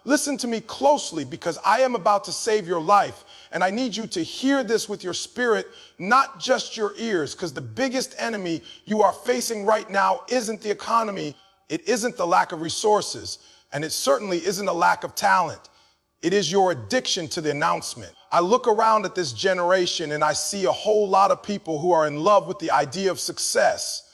Listen to me closely because I am about to save your life. And I need you to hear this with your spirit, not just your ears, because the biggest enemy you are facing right now isn't the economy. It isn't the lack of resources. And it certainly isn't a lack of talent. It is your addiction to the announcement. I look around at this generation and I see a whole lot of people who are in love with the idea of success,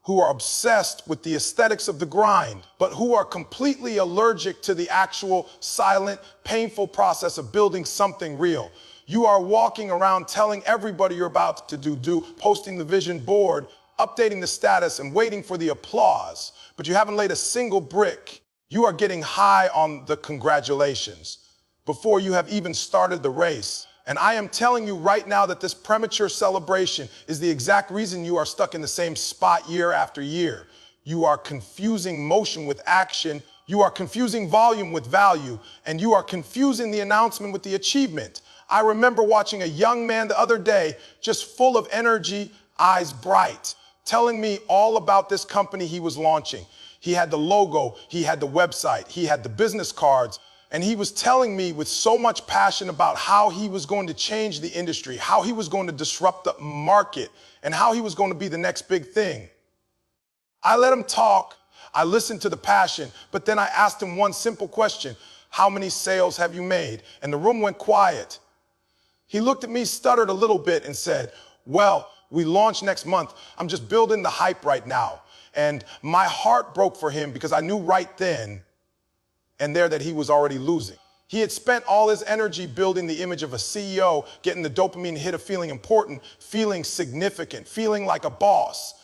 who are obsessed with the aesthetics of the grind, but who are completely allergic to the actual silent, painful process of building something real. You are walking around telling everybody you're about to do, posting the vision board, updating the status and waiting for the applause, but you haven't laid a single brick. You are getting high on the congratulations before you have even started the race. And I am telling you right now that this premature celebration is the exact reason you are stuck in the same spot year after year. You are confusing motion with action. You are confusing volume with value. And you are confusing the announcement with the achievement. I remember watching a young man the other day, just full of energy, eyes bright, telling me all about this company he was launching. He had the logo, he had the website, he had the business cards. And he was telling me with so much passion about how he was going to change the industry, how he was going to disrupt the market, and how he was going to be the next big thing. I let him talk, I listened to the passion, but then I asked him one simple question: how many sales have you made? And the room went quiet. He looked at me, stuttered a little bit, and said, well, we launch next month. I'm just building the hype right now. And my heart broke for him because I knew right then and there that he was already losing. He had spent all his energy building the image of a CEO, getting the dopamine hit of feeling important, feeling significant, feeling like a boss.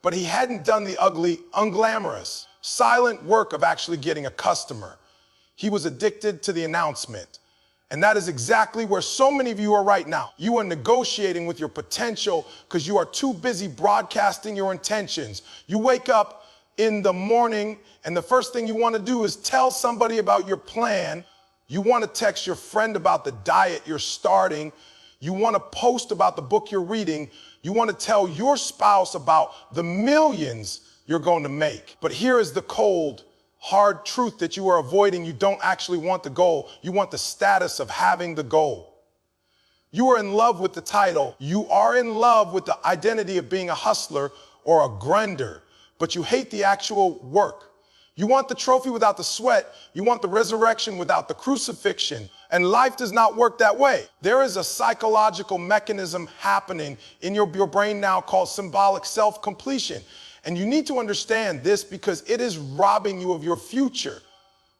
But he hadn't done the ugly, unglamorous, silent work of actually getting a customer. He was addicted to the announcement. And that is exactly where so many of you are right now. You are negotiating with your potential because you are too busy broadcasting your intentions. You wake up in the morning, and the first thing you want to do is tell somebody about your plan. You want to text your friend about the diet you're starting. You want to post about the book you're reading. You want to tell your spouse about the millions you're going to make. But here is the cold, hard truth that you are avoiding. You don't actually want the goal. You want the status of having the goal. You are in love with the title. You are in love with the identity of being a hustler or a grinder. But you hate the actual work. You want the trophy without the sweat. You want the resurrection without the crucifixion. And life does not work that way. There is a psychological mechanism happening in your brain now called symbolic self-completion. And you need to understand this because it is robbing you of your future.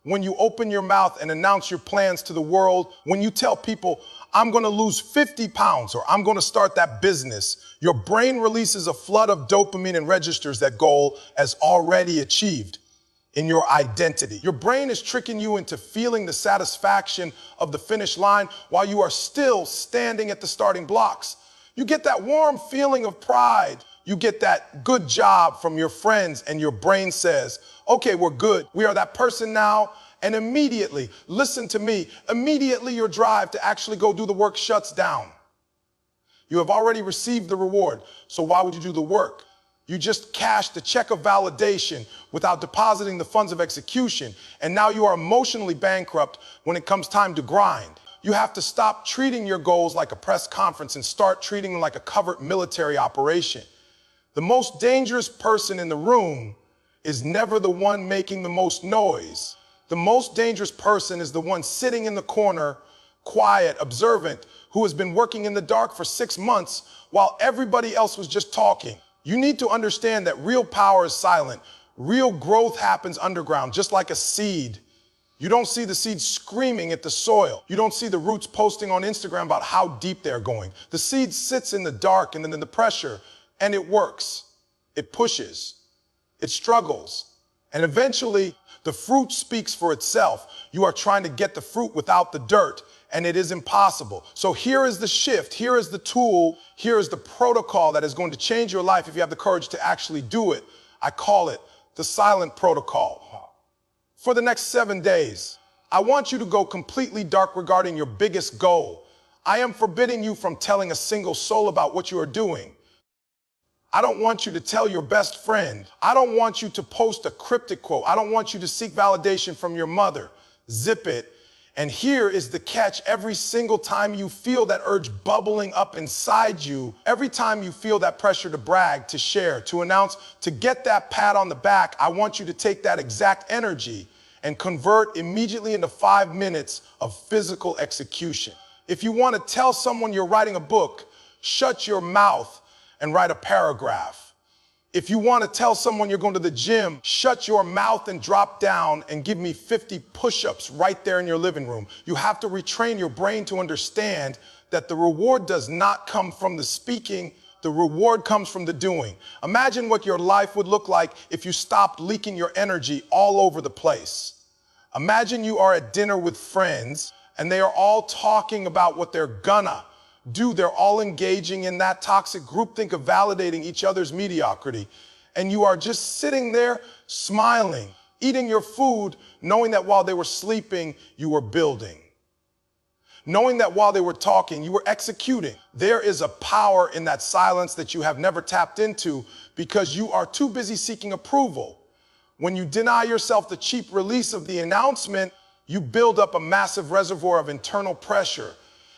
When you open your mouth and announce your plans to the world, when you tell people, I'm going to lose 50 pounds or I'm going to start that business, your brain releases a flood of dopamine and registers that goal as already achieved in your identity. Your brain is tricking you into feeling the satisfaction of the finish line while you are still standing at the starting blocks. You get that warm feeling of pride. You get that good job from your friends and your brain says, okay, we're good. We are that person now. And immediately, listen to me, immediately your drive to actually go do the work shuts down. You have already received the reward, so why would you do the work? You just cashed the check of validation without depositing the funds of execution, and now you are emotionally bankrupt when it comes time to grind. You have to stop treating your goals like a press conference and start treating them like a covert military operation. The most dangerous person in the room is never the one making the most noise. The most dangerous person is the one sitting in the corner, quiet, observant, who has been working in the dark for 6 months while everybody else was just talking. You need to understand that real power is silent. Real growth happens underground, just like a seed. You don't see the seed screaming at the soil. You don't see the roots posting on Instagram about how deep they're going. The seed sits in the dark and then in the pressure, and it works. It pushes. It struggles. And eventually, the fruit speaks for itself. You are trying to get the fruit without the dirt, and it is impossible. So here is the shift. Here is the tool. Here is the protocol that is going to change your life if you have the courage to actually do it. I call it the silent protocol. For the next 7 days, I want you to go completely dark regarding your biggest goal. I am forbidding you from telling a single soul about what you are doing. I don't want you to tell your best friend. I don't want you to post a cryptic quote. I don't want you to seek validation from your mother. Zip it. And here is the catch. Every single time you feel that urge bubbling up inside you, every time you feel that pressure to brag, to share, to announce, to get that pat on the back, I want you to take that exact energy and convert immediately into 5 minutes of physical execution. If you want to tell someone you're writing a book, shut your mouth and write a paragraph. If you want to tell someone you're going to the gym, shut your mouth and drop down and give me 50 push-ups right there in your living room. You have to retrain your brain to understand that the reward does not come from the speaking, the reward comes from the doing. Imagine what your life would look like if you stopped leaking your energy all over the place. Imagine you are at dinner with friends and they are all talking about what they're gonna do. They're all engaging in that toxic groupthink of validating each other's mediocrity. And you are just sitting there smiling, eating your food, knowing that while they were sleeping, you were building. Knowing that while they were talking, you were executing. There is a power in that silence that you have never tapped into because you are too busy seeking approval. When you deny yourself the cheap release of the announcement, you build up a massive reservoir of internal pressure.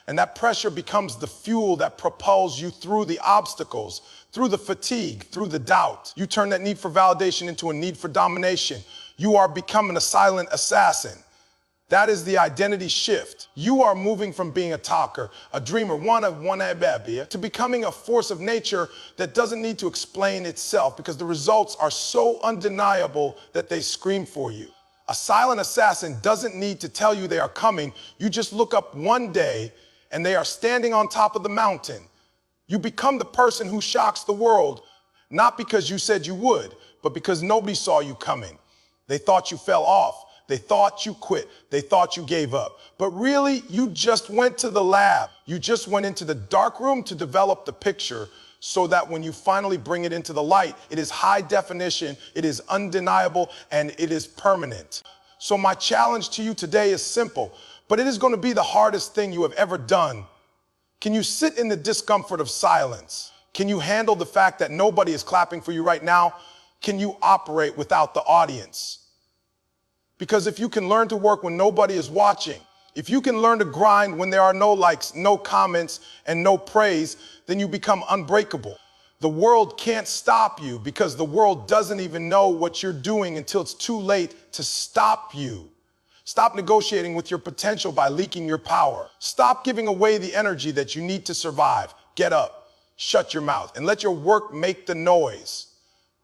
And that pressure becomes the fuel that propels you through the obstacles, through the fatigue, through the doubt. You turn that need for validation into a need for domination. You are becoming a silent assassin. That is the identity shift. You are moving from being a talker, a dreamer, to becoming a force of nature that doesn't need to explain itself because the results are so undeniable that they scream for you. A silent assassin doesn't need to tell you they are coming. You just look up one day and they are standing on top of the mountain. You become the person who shocks the world, not because you said you would, but because nobody saw you coming. They thought you fell off. They thought you quit. They thought you gave up. But really, you just went to the lab. You just went into the dark room to develop the picture so that when you finally bring it into the light, it is high definition, it is undeniable, and it is permanent. So my challenge to you today is simple. But it is going to be the hardest thing you have ever done. Can you sit in the discomfort of silence? Can you handle the fact that nobody is clapping for you right now? Can you operate without the audience? Because if you can learn to work when nobody is watching, if you can learn to grind when there are no likes, no comments, and no praise, then you become unbreakable. The world can't stop you because the world doesn't even know what you're doing until it's too late to stop you. Stop negotiating with your potential by leaking your power. Stop giving away the energy that you need to survive. Get up, shut your mouth, and let your work make the noise.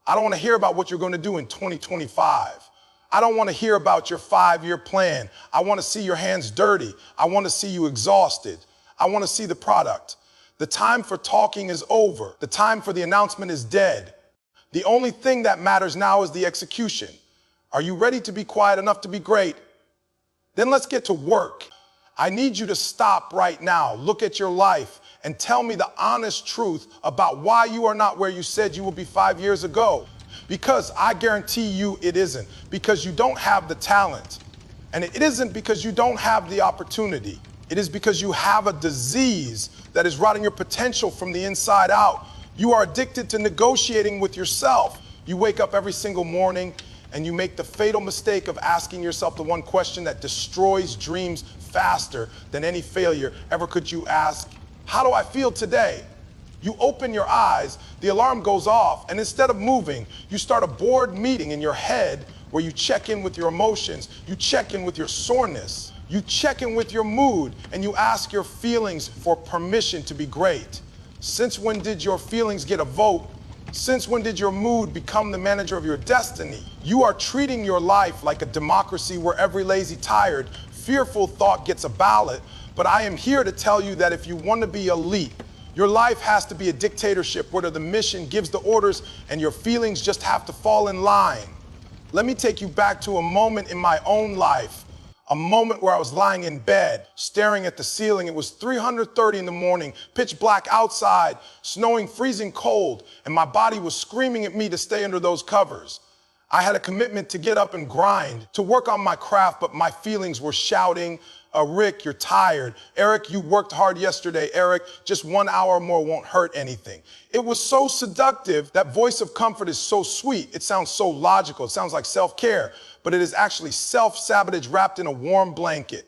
I don't want to hear about what you're going to do in 2025. I don't want to hear about your 5-year plan. I want to see your hands dirty. I want to see you exhausted. I want to see the product. The time for talking is over. The time for the announcement is dead. The only thing that matters now is the execution. Are you ready to be quiet enough to be great? Then let's get to work. I need you to stop right now, look at your life, and tell me the honest truth about why you are not where you said you would be 5 years ago. Because I guarantee you it isn't. Because you don't have the talent. And it isn't because you don't have the opportunity. It is because you have a disease that is rotting your potential from the inside out. You are addicted to negotiating with yourself. You wake up every single morning and you make the fatal mistake of asking yourself the one question that destroys dreams faster than any failure ever could you ask. How do I feel today? You open your eyes, the alarm goes off, and instead of moving, you start a board meeting in your head where you check in with your emotions, you check in with your soreness, you check in with your mood, and you ask your feelings for permission to be great. Since when did your feelings get a vote? Since when did your mood become the manager of your destiny? You are treating your life like a democracy where every lazy, tired, fearful thought gets a ballot. But I am here to tell you that if you want to be elite, your life has to be a dictatorship where the mission gives the orders and your feelings just have to fall in line. Let me take you back to a moment in my own life. A moment where I was lying in bed, staring at the ceiling. It was 3:30 in the morning, pitch black outside, snowing, freezing cold, and my body was screaming at me to stay under those covers. I had a commitment to get up and grind, to work on my craft, but my feelings were shouting, Rick, you're tired. Eric, you worked hard yesterday. Eric, just 1 hour more won't hurt anything. It was so seductive. That voice of comfort is so sweet. It sounds so logical. It sounds like self-care. but it is actually self-sabotage wrapped in a warm blanket.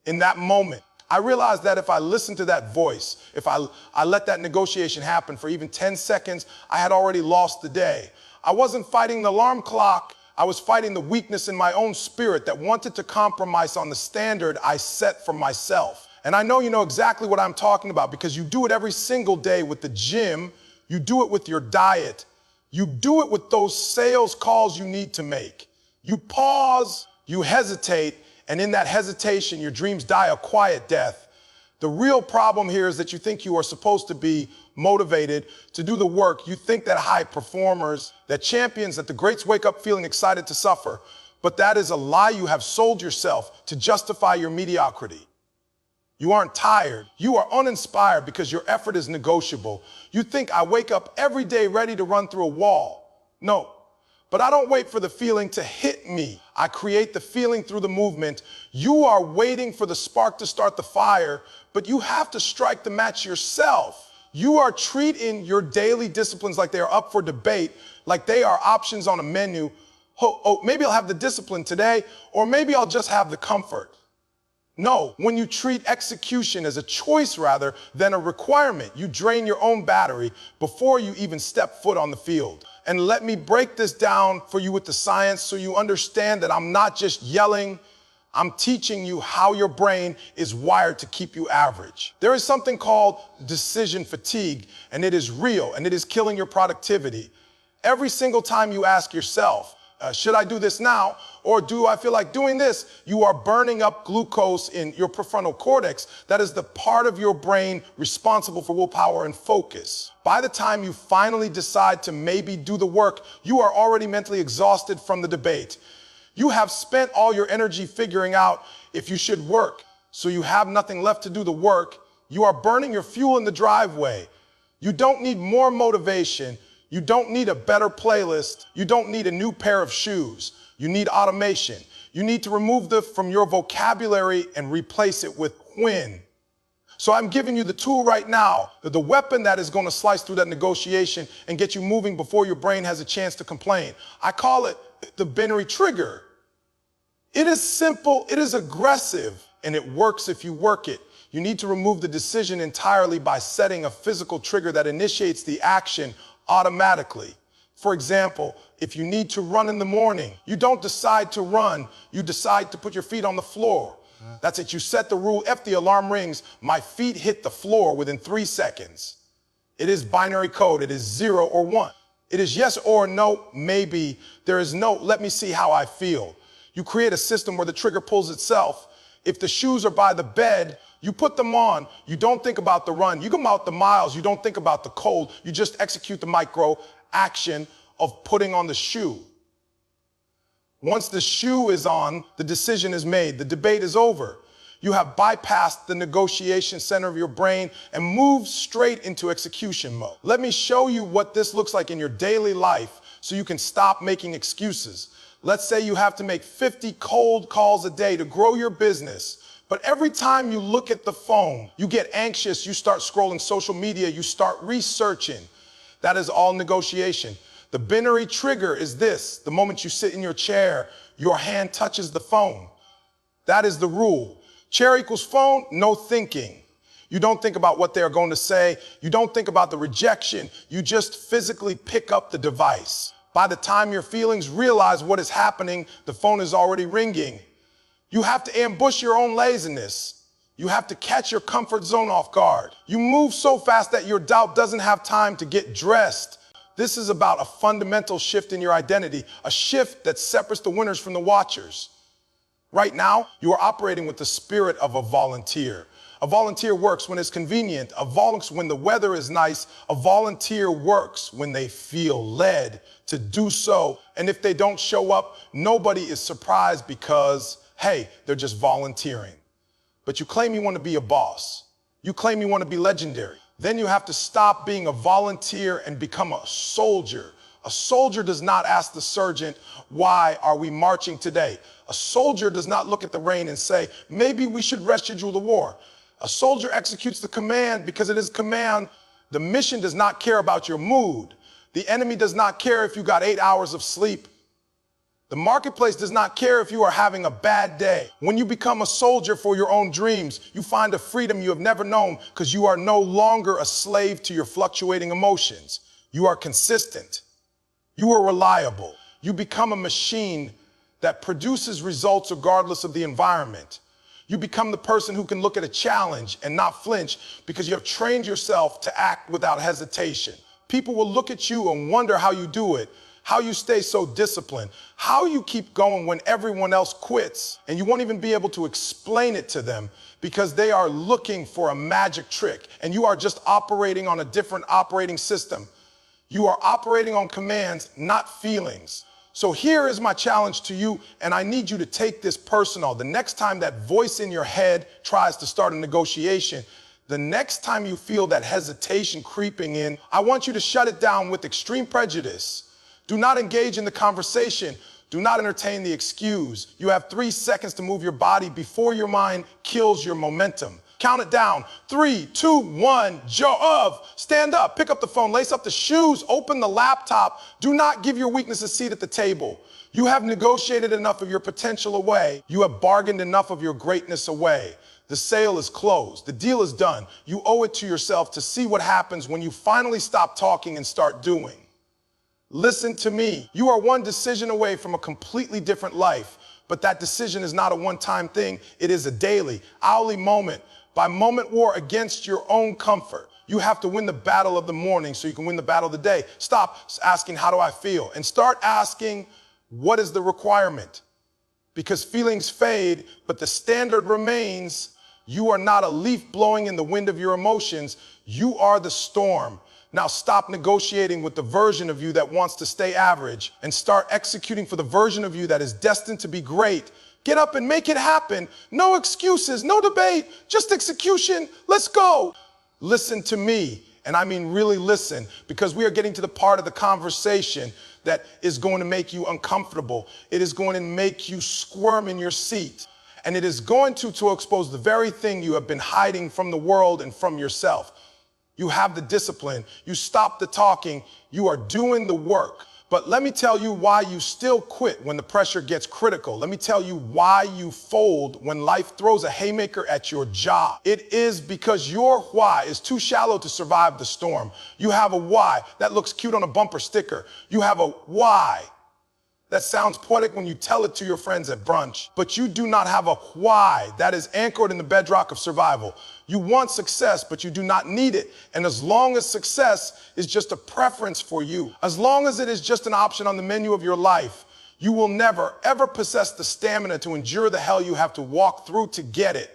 In that moment, I realized that if I listened to that voice, if I let that negotiation happen for even 10 seconds, I had already lost the day. I wasn't fighting the alarm clock. I was fighting the weakness in my own spirit that wanted to compromise on the standard I set for myself. And I know you know exactly what I'm talking about because you do it every single day with the gym. You do it with your diet. You do it with those sales calls you need to make. You pause, you hesitate, and in that hesitation, your dreams die a quiet death. The real problem here is that you think you are supposed to be motivated to do the work. You think that high performers, that champions, that the greats wake up feeling excited to suffer. But that is a lie you have sold yourself to justify your mediocrity. You aren't tired. You are uninspired because your effort is negotiable. You think I wake up every day ready to run through a wall. No, but I don't wait for the feeling to hit me. I create the feeling through the movement. You are waiting for the spark to start the fire, but you have to strike the match yourself. You are treating your daily disciplines like they are up for debate, like they are options on a menu. Oh, maybe I'll have the discipline today, or maybe I'll just have the comfort. No, when you treat execution as a choice rather than a requirement, you drain your own battery before you even step foot on the field. And let me break this down for you with the science so you understand that I'm not just yelling, I'm teaching you how your brain is wired to keep you average. There is something called decision fatigue, and it is real, and it is killing your productivity. Every single time you ask yourself, should I do this now? Or do I feel like doing this? You are burning up glucose in your prefrontal cortex. That is the part of your brain responsible for willpower and focus. By the time you finally decide to maybe do the work, you are already mentally exhausted from the debate. You have spent all your energy figuring out if you should work, so you have nothing left to do the work. You are burning your fuel in the driveway. You don't need more motivation. You don't need a better playlist. You don't need a new pair of shoes. You need automation. You need to remove them from your vocabulary and replace it with when. So I'm giving you the tool right now, the weapon that is going to slice through that negotiation and get you moving before your brain has a chance to complain. I call it the binary trigger. It is simple, it is aggressive, and it works if you work it. You need to remove the decision entirely by setting a physical trigger that initiates the action automatically. For example, if you need to run in the morning, you don't decide to run, you decide to put your feet on the floor. That's it, you set the rule, if the alarm rings, my feet hit the floor within 3 seconds. It is binary code, it is 0 or 1. It is yes or no, maybe. There is no, let me see how I feel. You create a system where the trigger pulls itself. If the shoes are by the bed, you put them on. You don't think about the run. You go out the miles. You don't think about the cold. You just execute the micro action of putting on the shoe. Once the shoe is on, the decision is made. The debate is over. You have bypassed the negotiation center of your brain and moved straight into execution mode. Let me show you what this looks like in your daily life so you can stop making excuses. Let's say you have to make 50 cold calls a day to grow your business. But every time you look at the phone, you get anxious, you start scrolling social media, you start researching. That is all negotiation. The binary trigger is this. The moment you sit in your chair, your hand touches the phone. That is the rule. Chair equals phone, no thinking. You don't think about what they're going to say. You don't think about the rejection. You just physically pick up the device. By the time your feelings realize what is happening, the phone is already ringing. You have to ambush your own laziness. You have to catch your comfort zone off guard. You move so fast that your doubt doesn't have time to get dressed. This is about a fundamental shift in your identity, a shift that separates the winners from the watchers. Right now, you are operating with the spirit of a volunteer. A volunteer works when it's convenient. When the weather is nice. A volunteer works when they feel led to do so. And if they don't show up, nobody is surprised because, hey, they're just volunteering. But you claim you want to be a boss. You claim you want to be legendary. Then you have to stop being a volunteer and become a soldier. A soldier does not ask the sergeant, why are we marching today? A soldier does not look at the rain and say, maybe we should reschedule the war. A soldier executes the command because it is command. The mission does not care about your mood. The enemy does not care if you got 8 hours of sleep. The marketplace does not care if you are having a bad day. When you become a soldier for your own dreams, you find a freedom you have never known because you are no longer a slave to your fluctuating emotions. You are consistent. You are reliable. You become a machine that produces results regardless of the environment. You become the person who can look at a challenge and not flinch because you have trained yourself to act without hesitation. People will look at you and wonder how you do it, how you stay so disciplined, how you keep going when everyone else quits, and you won't even be able to explain it to them because they are looking for a magic trick, and you are just operating on a different operating system. You are operating on commands, not feelings. So here is my challenge to you, and I need you to take this personal. The next time that voice in your head tries to start a negotiation, the next time you feel that hesitation creeping in, I want you to shut it down with extreme prejudice. Do not engage in the conversation. Do not entertain the excuse. You have 3 seconds to move your body before your mind kills your momentum. Count it down. 3, 2, 1, stand up, pick up the phone, lace up the shoes, open the laptop. Do not give your weakness a seat at the table. You have negotiated enough of your potential away. You have bargained enough of your greatness away. The sale is closed. The deal is done. You owe it to yourself to see what happens when you finally stop talking and start doing. Listen to me. You are one decision away from a completely different life, but that decision is not a one-time thing. It is a daily, hourly moment by moment war against your own comfort. You have to win the battle of the morning so you can win the battle of the day. Stop asking, how do I feel? And start asking, what is the requirement? Because feelings fade, but the standard remains. You are not a leaf blowing in the wind of your emotions. You are the storm. Now stop negotiating with the version of you that wants to stay average and start executing for the version of you that is destined to be great. Get up and make it happen. No excuses, no debate, just execution. Let's go. Listen to me, and I mean really listen, because we are getting to the part of the conversation that is going to make you uncomfortable. It is going to make you squirm in your seat, and it is going to expose the very thing you have been hiding from the world and from yourself. You have the discipline. You stop the talking. You are doing the work. But let me tell you why you still quit when the pressure gets critical. Let me tell you why you fold when life throws a haymaker at your job. It is because your why is too shallow to survive the storm. You have a why that looks cute on a bumper sticker. You have a why that sounds poetic when you tell it to your friends at brunch, but you do not have a why that is anchored in the bedrock of survival. You want success, but you do not need it. And as long as success is just a preference for you, as long as it is just an option on the menu of your life, you will never, ever possess the stamina to endure the hell you have to walk through to get it.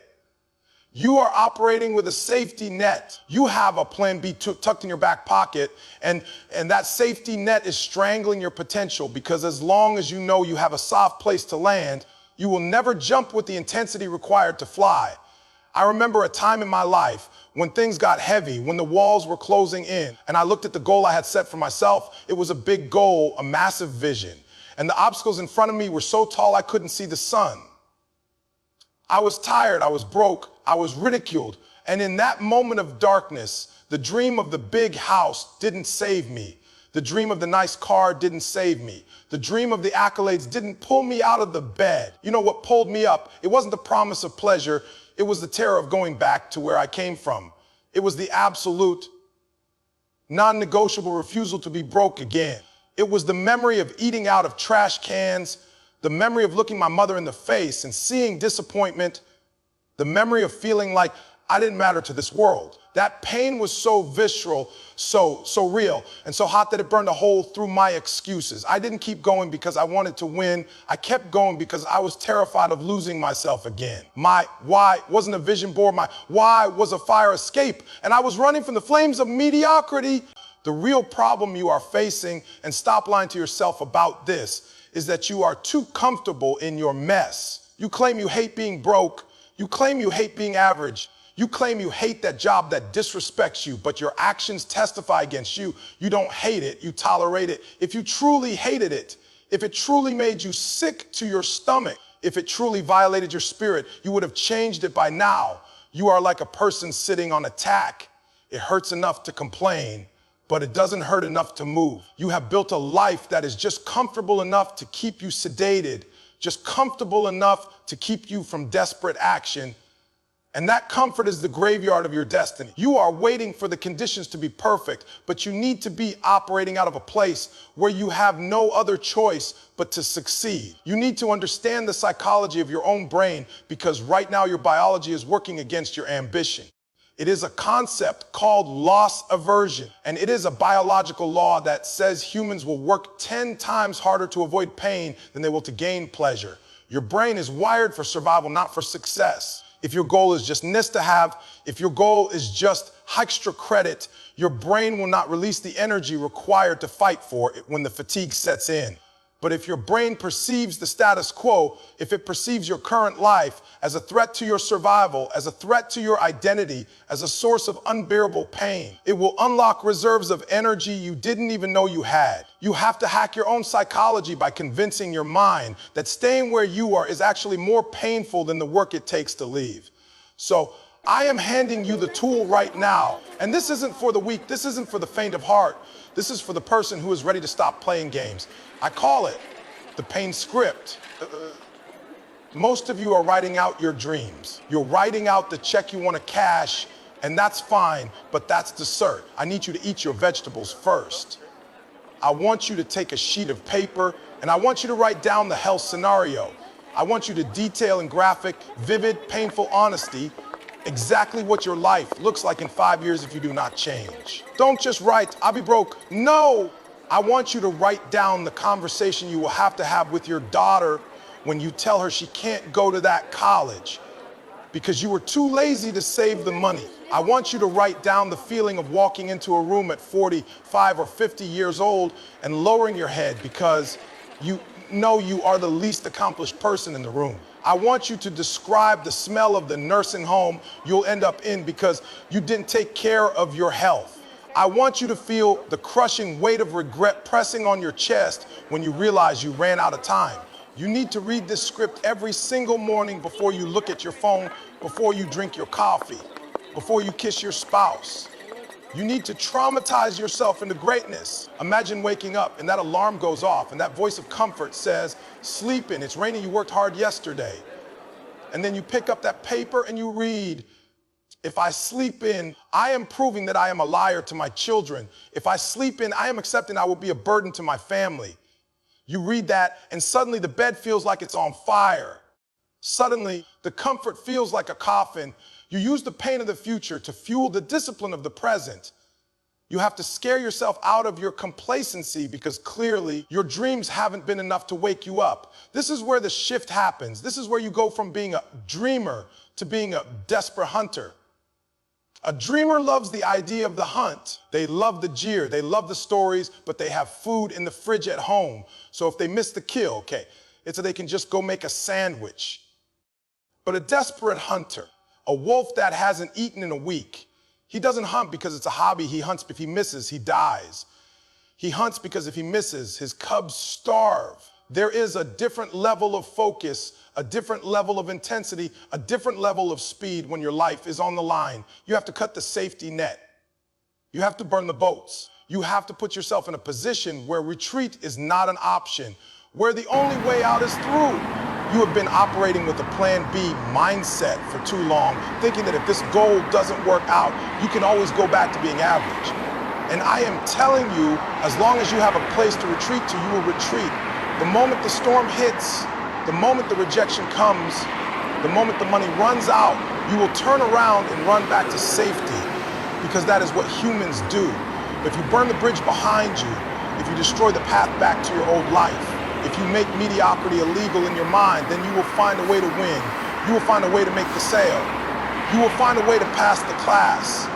You are operating with a safety net. You have a plan B tucked in your back pocket, and that safety net is strangling your potential, because as long as you know you have a soft place to land, you will never jump with the intensity required to fly. I remember a time in my life when things got heavy, when the walls were closing in, and I looked at the goal I had set for myself. It was a big goal, a massive vision, and the obstacles in front of me were so tall I couldn't see the sun. I was tired, I was broke, I was ridiculed. And in that moment of darkness, the dream of the big house didn't save me. The dream of the nice car didn't save me. The dream of the accolades didn't pull me out of the bed. You know what pulled me up? It wasn't the promise of pleasure. It was the terror of going back to where I came from. It was the absolute, non-negotiable refusal to be broke again. It was the memory of eating out of trash cans, the memory of looking my mother in the face and seeing disappointment, the memory of feeling like I didn't matter to this world. That pain was so visceral, so real, and so hot that it burned a hole through my excuses. I didn't keep going because I wanted to win. I kept going because I was terrified of losing myself again. My why wasn't a vision board. My why was a fire escape, and I was running from the flames of mediocrity. The real problem you are facing, and stop lying to yourself about this, is that you are too comfortable in your mess. You claim you hate being broke. You claim you hate being average. You claim you hate that job that disrespects you, but your actions testify against you. You don't hate it, you tolerate it. If you truly hated it, if it truly made you sick to your stomach, if it truly violated your spirit, you would have changed it by now. You are like a person sitting on a tack. It hurts enough to complain, but it doesn't hurt enough to move. You have built a life that is just comfortable enough to keep you sedated, just comfortable enough to keep you from desperate action. And that comfort is the graveyard of your destiny. You are waiting for the conditions to be perfect, but you need to be operating out of a place where you have no other choice but to succeed. You need to understand the psychology of your own brain, because right now your biology is working against your ambition. It is a concept called loss aversion, and it is a biological law that says humans will work 10 times harder to avoid pain than they will to gain pleasure. Your brain is wired for survival, not for success. If your goal is just nice to have, if your goal is just extra credit, your brain will not release the energy required to fight for it when the fatigue sets in. But if your brain perceives the status quo, if it perceives your current life as a threat to your survival, as a threat to your identity, as a source of unbearable pain, it will unlock reserves of energy you didn't even know you had. You have to hack your own psychology by convincing your mind that staying where you are is actually more painful than the work it takes to leave. So I am handing you the tool right now. And this isn't for the weak. This isn't for the faint of heart. This is for the person who is ready to stop playing games. I call it the pain script. Most of you are writing out your dreams. You're writing out the check you want to cash, and that's fine, but that's dessert. I need you to eat your vegetables first. I want you to take a sheet of paper, and I want you to write down the health scenario. I want you to detail in graphic, vivid, painful honesty exactly what your life looks like in 5 years if you do not change. Don't just write, I'll be broke. No, I want you to write down the conversation you will have to have with your daughter when you tell her she can't go to that college because you were too lazy to save the money. I want you to write down the feeling of walking into a room at 45 or 50 years old and lowering your head because you know you are the least accomplished person in the room. I want you to describe the smell of the nursing home you'll end up in because you didn't take care of your health. I want you to feel the crushing weight of regret pressing on your chest when you realize you ran out of time. You need to read this script every single morning before you look at your phone, before you drink your coffee, before you kiss your spouse. You need to traumatize yourself into greatness. Imagine waking up and that alarm goes off and that voice of comfort says, sleep in, it's raining, you worked hard yesterday. And then you pick up that paper and you read, if I sleep in, I am proving that I am a liar to my children. If I sleep in, I am accepting I will be a burden to my family. You read that and suddenly the bed feels like it's on fire. Suddenly the comfort feels like a coffin. You use the pain of the future to fuel the discipline of the present. You have to scare yourself out of your complacency because clearly your dreams haven't been enough to wake you up. This is where the shift happens. This is where you go from being a dreamer to being a desperate hunter. A dreamer loves the idea of the hunt. They love the jeer. They love the stories, but they have food in the fridge at home. So if they miss the kill, okay, it's so they can just go make a sandwich. But a desperate hunter, a wolf that hasn't eaten in a week, he doesn't hunt because it's a hobby. He hunts if he misses, he dies. He hunts because if he misses, his cubs starve. There is a different level of focus, a different level of intensity, a different level of speed when your life is on the line. You have to cut the safety net. You have to burn the boats. You have to put yourself in a position where retreat is not an option, where the only way out is through. You have been operating with a plan B mindset for too long, thinking that if this goal doesn't work out, you can always go back to being average. And I am telling you, as long as you have a place to retreat to, you will retreat. The moment the storm hits, the moment the rejection comes, the moment the money runs out, you will turn around and run back to safety because that is what humans do. If you burn the bridge behind you, if you destroy the path back to your old life, if you make mediocrity illegal in your mind, then you will find a way to win. You will find a way to make the sale. You will find a way to pass the class.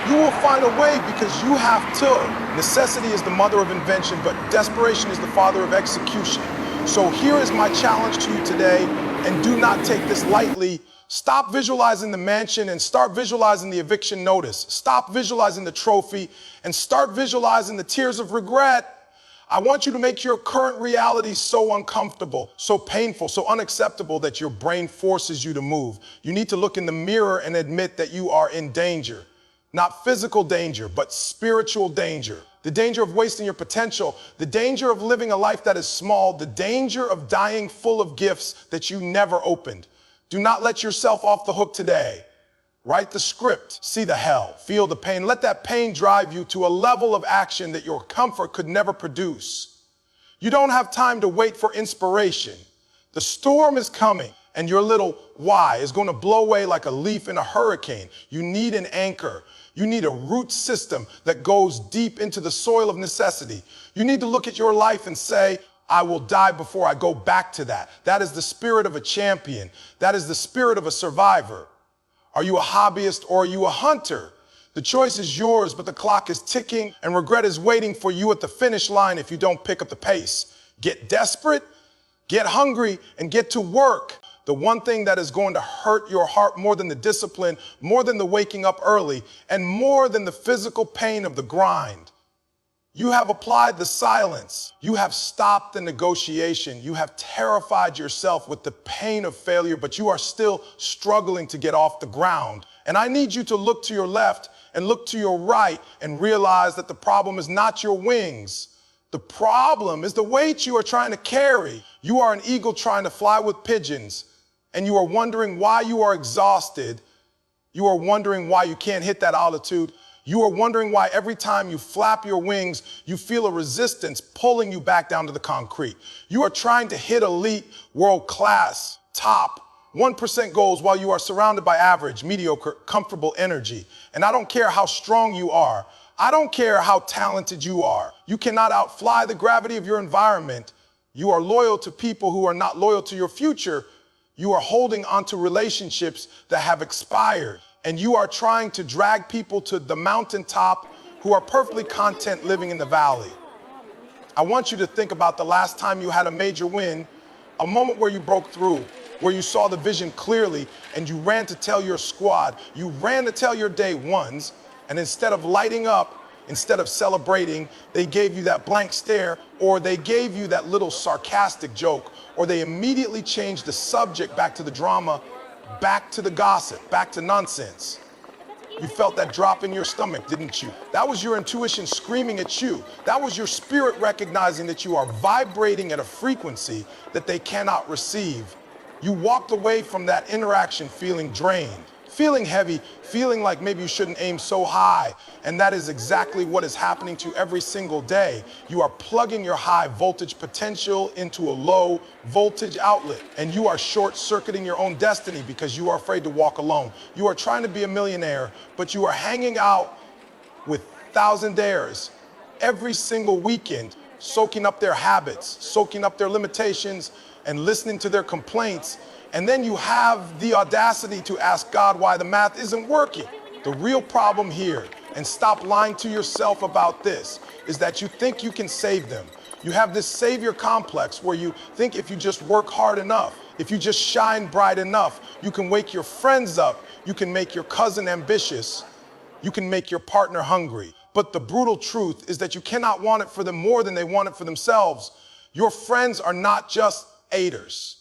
You will find a way because you have to. Necessity is the mother of invention, but desperation is the father of execution. So here is my challenge to you today, and do not take this lightly. Stop visualizing the mansion and start visualizing the eviction notice. Stop visualizing the trophy and start visualizing the tears of regret. I want you to make your current reality so uncomfortable, so painful, so unacceptable that your brain forces you to move. You need to look in the mirror and admit that you are in danger. Not physical danger, but spiritual danger. The danger of wasting your potential, the danger of living a life that is small, the danger of dying full of gifts that you never opened. Do not let yourself off the hook today. Write the script, see the hell, feel the pain. Let that pain drive you to a level of action that your comfort could never produce. You don't have time to wait for inspiration. The storm is coming, and your little why is going to blow away like a leaf in a hurricane. You need an anchor. You need a root system that goes deep into the soil of necessity. You need to look at your life and say, I will die before I go back to that. That is the spirit of a champion. That is the spirit of a survivor. Are you a hobbyist or are you a hunter? The choice is yours, but the clock is ticking and regret is waiting for you at the finish line if you don't pick up the pace. Get desperate, get hungry, and get to work. The one thing that is going to hurt your heart more than the discipline, more than the waking up early, and more than the physical pain of the grind. You have applied the silence. You have stopped the negotiation. You have terrified yourself with the pain of failure, but you are still struggling to get off the ground. And I need you to look to your left and look to your right and realize that the problem is not your wings. The problem is the weight you are trying to carry. You are an eagle trying to fly with pigeons, and you are wondering why you are exhausted. You are wondering why you can't hit that altitude. You are wondering why every time you flap your wings, you feel a resistance pulling you back down to the concrete. You are trying to hit elite, world-class, top 1% goals while you are surrounded by average, mediocre, comfortable energy. And I don't care how strong you are. I don't care how talented you are. You cannot outfly the gravity of your environment. You are loyal to people who are not loyal to your future. You are holding onto relationships that have expired. And you are trying to drag people to the mountaintop who are perfectly content living in the valley. I want you to think about the last time you had a major win, a moment where you broke through, where you saw the vision clearly and you ran to tell your squad, you ran to tell your day ones, and instead of lighting up, instead of celebrating, they gave you that blank stare, or they gave you that little sarcastic joke, or they immediately changed the subject back to the drama, back to the gossip, back to nonsense. You felt that drop in your stomach, didn't you? That was your intuition screaming at you. That was your spirit recognizing that you are vibrating at a frequency that they cannot receive. You walked away from that interaction feeling drained, feeling heavy, feeling like maybe you shouldn't aim so high. And that is exactly what is happening to you every single day. You are plugging your high voltage potential into a low voltage outlet, and you are short-circuiting your own destiny because you are afraid to walk alone. You are trying to be a millionaire, but you are hanging out with thousandaires every single weekend, soaking up their habits, soaking up their limitations, and listening to their complaints. And then you have the audacity to ask God why the math isn't working. The real problem here, and stop lying to yourself about this, is that you think you can save them. You have this savior complex where you think if you just work hard enough, if you just shine bright enough, you can wake your friends up, you can make your cousin ambitious, you can make your partner hungry. But the brutal truth is that you cannot want it for them more than they want it for themselves. Your friends are not just aiders.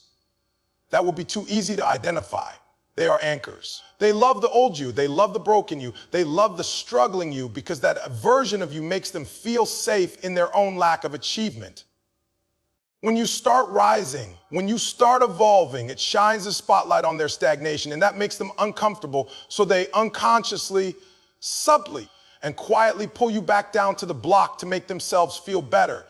That will be too easy to identify. They are anchors. They love the old you. They love the broken you. They love the struggling you because that version of you makes them feel safe in their own lack of achievement. When you start rising, when you start evolving, it shines a spotlight on their stagnation, and that makes them uncomfortable, so they unconsciously, subtly, and quietly pull you back down to the block to make themselves feel better.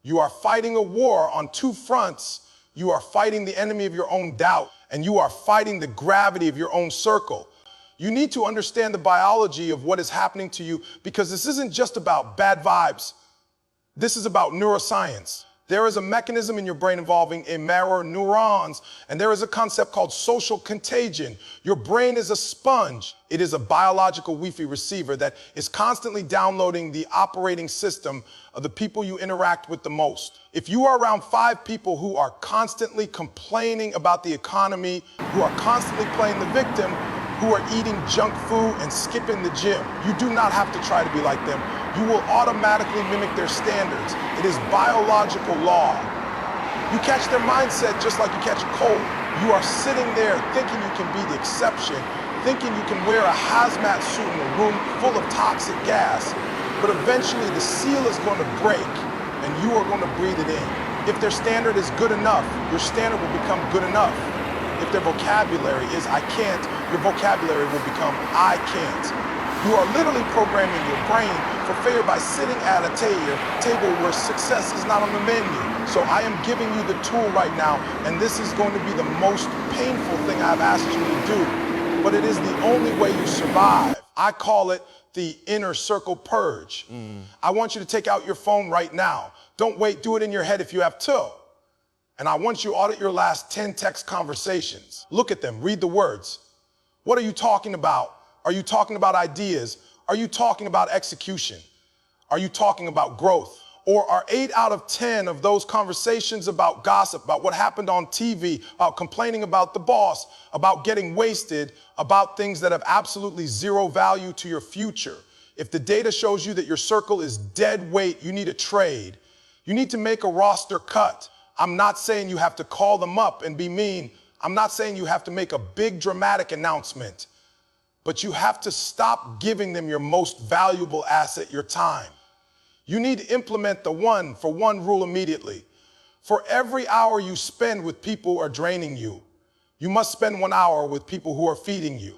You are fighting a war on two fronts. You are fighting the enemy of your own doubt, and you are fighting the gravity of your own circle. You need to understand the biology of what is happening to you, because this isn't just about bad vibes. This is about neuroscience. There is a mechanism in your brain involving a mirror neurons, and there is a concept called social contagion. Your brain is a sponge. It is a biological Wi-Fi receiver that is constantly downloading the operating system of the people you interact with the most. If you are around 5 people who are constantly complaining about the economy, who are constantly playing the victim, who are eating junk food and skipping the gym, you do not have to try to be like them. You will automatically mimic their standards. It is biological law. You catch their mindset just like you catch a cold. You are sitting there thinking you can be the exception, thinking you can wear a hazmat suit in a room full of toxic gas, but eventually the seal is going to break and you are going to breathe it in. If their standard is good enough, your standard will become good enough. If their vocabulary is I can't, your vocabulary will become I can't. You are literally programming your brain for failure by sitting at a table where success is not on the menu. So I am giving you the tool right now, and this is going to be the most painful thing I've asked you to do, but it is the only way you survive. I call it the inner circle purge. I want you to take out your phone right now. Don't wait, do it in your head if you have to. And I want you to audit your last 10 text conversations. Look at them, read the words. What are you talking about? Are you talking about ideas? Are you talking about execution? Are you talking about growth? Or are 8 out of 10 of those conversations about gossip, about what happened on TV, about complaining about the boss, about getting wasted, about things that have absolutely zero value to your future? If the data shows you that your circle is dead weight, you need a trade. You need to make a roster cut. I'm not saying you have to call them up and be mean. I'm not saying you have to make a big dramatic announcement, but you have to stop giving them your most valuable asset, your time. You need to implement the 1-for-1 rule immediately. For every hour you spend with people who are draining you, you must spend 1 hour with people who are feeding you.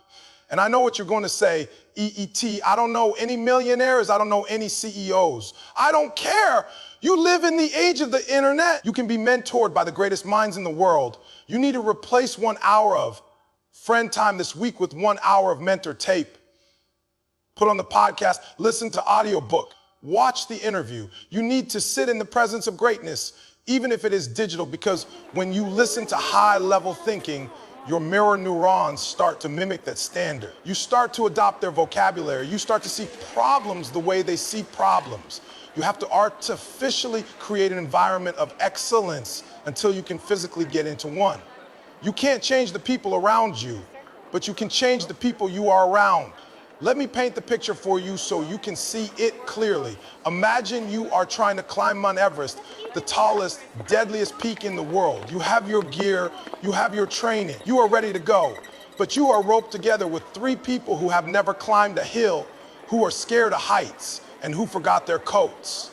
And I know what you're going to say, EET, I don't know any millionaires, I don't know any CEOs. I don't care. You live in the age of the internet. You can be mentored by the greatest minds in the world. You need to replace 1 hour of friend time this week with 1 hour of mentor tape. Put on the podcast, listen to audiobook, watch the interview. You need to sit in the presence of greatness, even if it is digital, because when you listen to high-level thinking, your mirror neurons start to mimic that standard. You start to adopt their vocabulary. You start to see problems the way they see problems. You have to artificially create an environment of excellence until you can physically get into one. You can't change the people around you, but you can change the people you are around. Let me paint the picture for you so you can see it clearly. Imagine you are trying to climb Mount Everest, the tallest, deadliest peak in the world. You have your gear, you have your training, you are ready to go, but you are roped together with 3 people who have never climbed a hill, who are scared of heights, and who forgot their coats.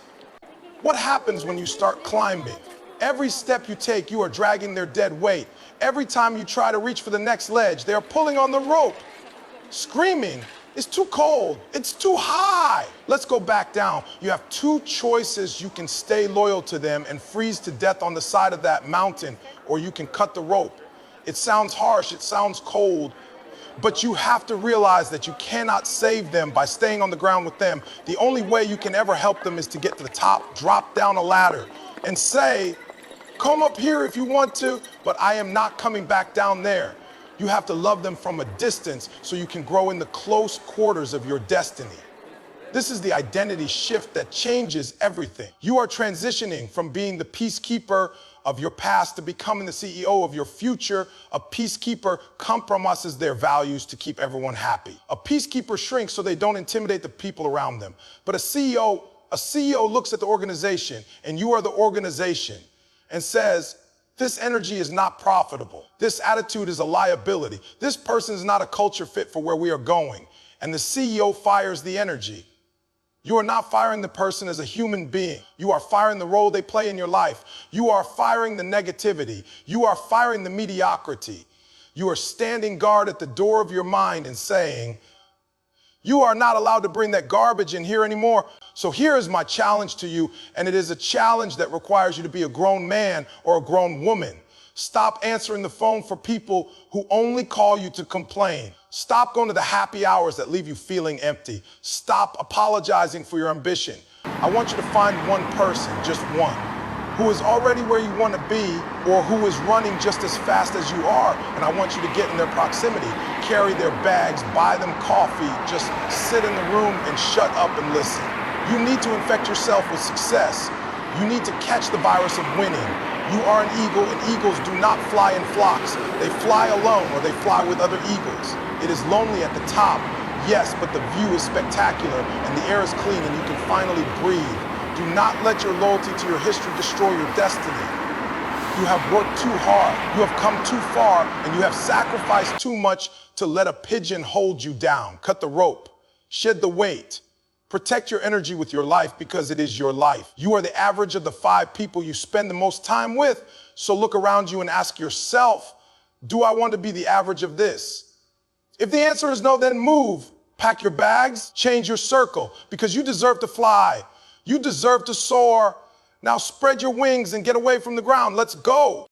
What happens when you start climbing? Every step you take, you are dragging their dead weight. Every time you try to reach for the next ledge, they are pulling on the rope, screaming, it's too cold, it's too high. Let's go back down. You have 2 choices. You can stay loyal to them and freeze to death on the side of that mountain, or you can cut the rope. It sounds harsh, it sounds cold, but you have to realize that you cannot save them by staying on the ground with them. The only way you can ever help them is to get to the top, drop down a ladder, and say, come up here if you want to, but I am not coming back down there. You have to love them from a distance so you can grow in the close quarters of your destiny. This is the identity shift that changes everything. You are transitioning from being the peacekeeper of your past to becoming the CEO of your future. A peacekeeper compromises their values to keep everyone happy. A peacekeeper shrinks so they don't intimidate the people around them. But a CEO looks at the organization, and you are the organization, and says, this energy is not profitable. This attitude is a liability. This person is not a culture fit for where we are going. And the CEO fires the energy. You are not firing the person as a human being. You are firing the role they play in your life. You are firing the negativity. You are firing the mediocrity. You are standing guard at the door of your mind and saying, you are not allowed to bring that garbage in here anymore. So here is my challenge to you, and it is a challenge that requires you to be a grown man or a grown woman. Stop answering the phone for people who only call you to complain. Stop going to the happy hours that leave you feeling empty. Stop apologizing for your ambition. I want you to find one person, just one, who is already where you want to be or who is running just as fast as you are, and I want you to get in their proximity, carry their bags, buy them coffee, just sit in the room and shut up and listen. You need to infect yourself with success. You need to catch the virus of winning. You are an eagle, and eagles do not fly in flocks. They fly alone or they fly with other eagles. It is lonely at the top, yes, but the view is spectacular and the air is clean and you can finally breathe. Do not let your loyalty to your history destroy your destiny. You have worked too hard. You have come too far, and you have sacrificed too much to let a pigeon hold you down. Cut the rope. Shed the weight. Protect your energy with your life because it is your life. You are the average of the 5 people you spend the most time with. So look around you and ask yourself, do I want to be the average of this? If the answer is no, then move. Pack your bags, change your circle, because you deserve to fly. You deserve to soar. Now spread your wings and get away from the ground. Let's go.